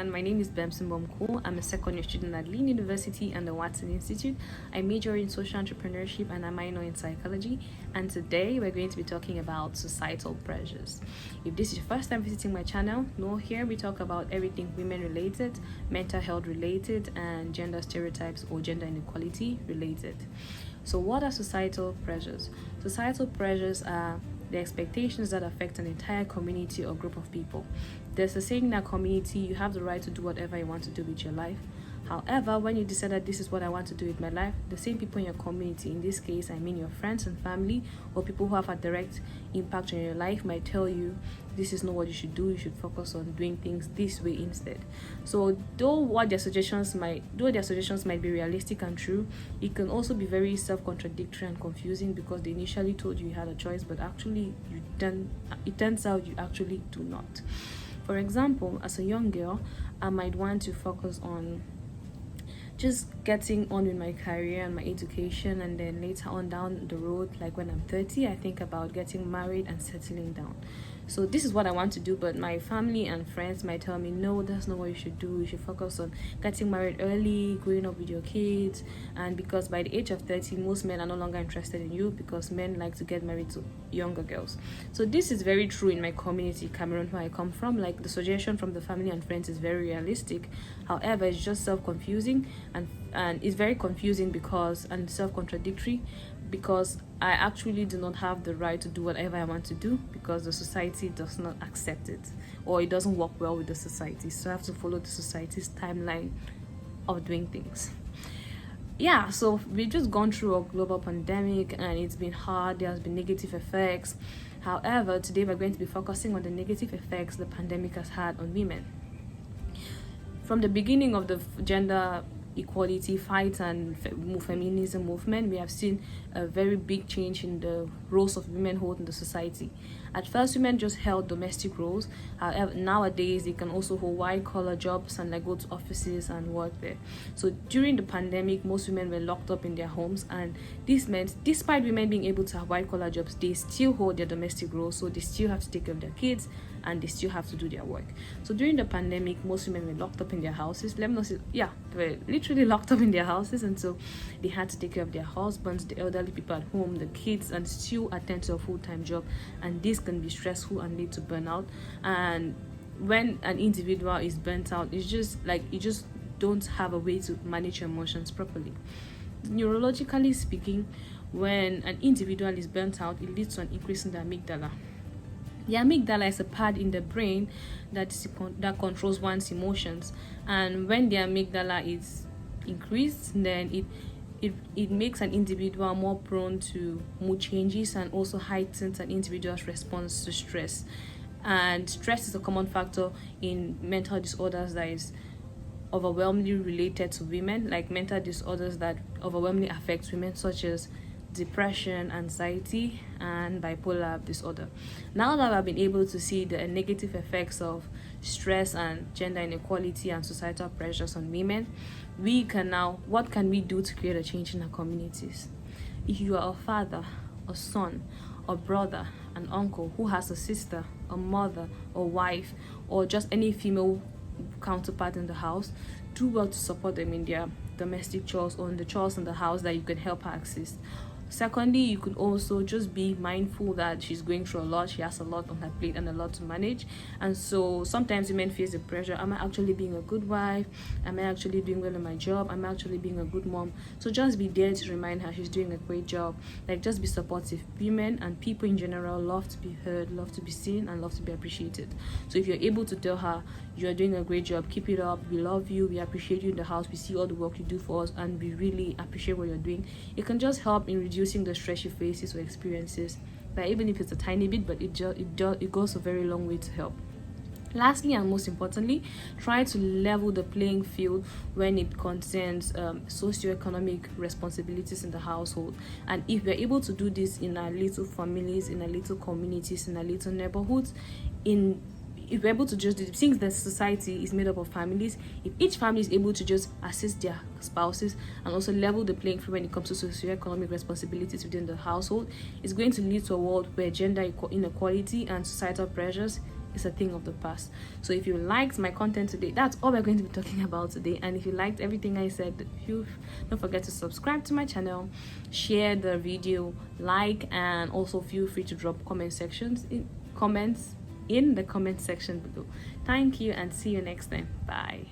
everyone. My name is Bemson Bomko. I'm a second year student at Lean University and the Watson Institute. I major in social entrepreneurship and I minor in psychology. And today we're going to be talking about societal pressures. If this is your first time visiting my channel, know here we talk about everything women related, mental health related, and gender stereotypes or gender inequality related. So what are societal pressures? Societal pressures are the expectations that affect an entire community or group of people. There's a saying in our community, you have the right to do whatever you want to do with your life. However, when you decide that this is what I want to do with my life, the same people in your community, in this case, I mean your friends and family, or people who have a direct impact on your life, might tell you this is not what you should do. You should focus on doing things this way instead. So, though their suggestions might be realistic and true, it can also be very self-contradictory and confusing because they initially told you had a choice, but actually it turns out you actually do not. For example, as a young girl, I might want to focus on just getting on with my career and my education, and then later on down the road, like when I'm 30, I think about getting married and settling down. So this is what I want to do, but my family and friends might tell me, no, that's not what you should do. You should focus on getting married early, growing up with your kids. And because by the age of 30, most men are no longer interested in you because men like to get married to younger girls. So this is very true in my community, Cameroon, where I come from. Like, the suggestion from the family and friends is very realistic. However, it's just self-confusing and it's very confusing and self-contradictory because I actually do not have the right to do whatever I want to do because the society does not accept it, or it doesn't work well with the society. So I have to follow the society's timeline of doing things. Yeah, so we've just gone through a global pandemic and it's been hard. There has been negative effects. However, today we're going to be focusing on the negative effects the pandemic has had on women. From the beginning of the gender equality fight and feminism movement, we have seen a very big change in the roles of women hold in the society. At first, women just held domestic roles. However, nowadays they can also hold white-collar jobs and like go to offices and work there. So during the pandemic, most women were locked up in their homes, and this meant despite women being able to have white-collar jobs, they still hold their domestic roles. So they still have to take care of their kids and they still have to do their work. So during the pandemic, most women were locked up in their houses. Let me not say, yeah, they were literally locked up in their houses, and so they had to take care of their husbands, the elderly people at home, the kids, and still attend to a full-time job. And this can be stressful and lead to burnout. And when an individual is burnt out, it's just like you just don't have a way to manage your emotions properly. Neurologically speaking, when an individual is burnt out, it leads to an increase in the amygdala. The amygdala is a part in the brain that controls one's emotions, and when the amygdala is increased, then it makes an individual more prone to mood changes and also heightens an individual's response to stress. And stress is a common factor in mental disorders that is overwhelmingly related to women, like mental disorders that overwhelmingly affect women, such as depression, anxiety, and bipolar disorder. Now that I've been able to see the negative effects of stress and gender inequality and societal pressures on women, what can we do to create a change in our communities? If you are a father, a son, a brother, an uncle who has a sister, a mother, a wife, or just any female counterpart in the house, do well to support them in their domestic chores or in the chores in the house that you can help her assist. Secondly, you could also just be mindful that she's going through a lot. She has a lot on her plate and a lot to manage. And so sometimes women face the pressure. Am I actually being a good wife? Am I actually doing well in my job? Am I actually being a good mom? So just be there to remind her she's doing a great job. Like, just be supportive. Women and people in general love to be heard, love to be seen, and love to be appreciated. So if you're able to tell her you're doing a great job, keep it up, we love you, we appreciate you in the house, we see all the work you do for us, and we really appreciate what you're doing, it can just help in reducing the stress she faces or experiences. But even if it's a tiny bit, but it goes a very long way to help. Lastly, and most importantly, try to level the playing field when it concerns socioeconomic responsibilities in the household. And if we're able to do this in our little families, in our little communities, in our little neighborhoods, if we're able to just do, since the society is made up of families, if each family is able to just assist their spouses and also level the playing field when it comes to socioeconomic responsibilities within the household, it's going to lead to a world where gender inequality and societal pressures is a thing of the past. So if you liked my content today, that's all we're going to be talking about today. And if you liked everything I said, don't forget to subscribe to my channel, share the video, like, and also feel free to drop comments in the comment section below. Thank you, and see you next time. Bye.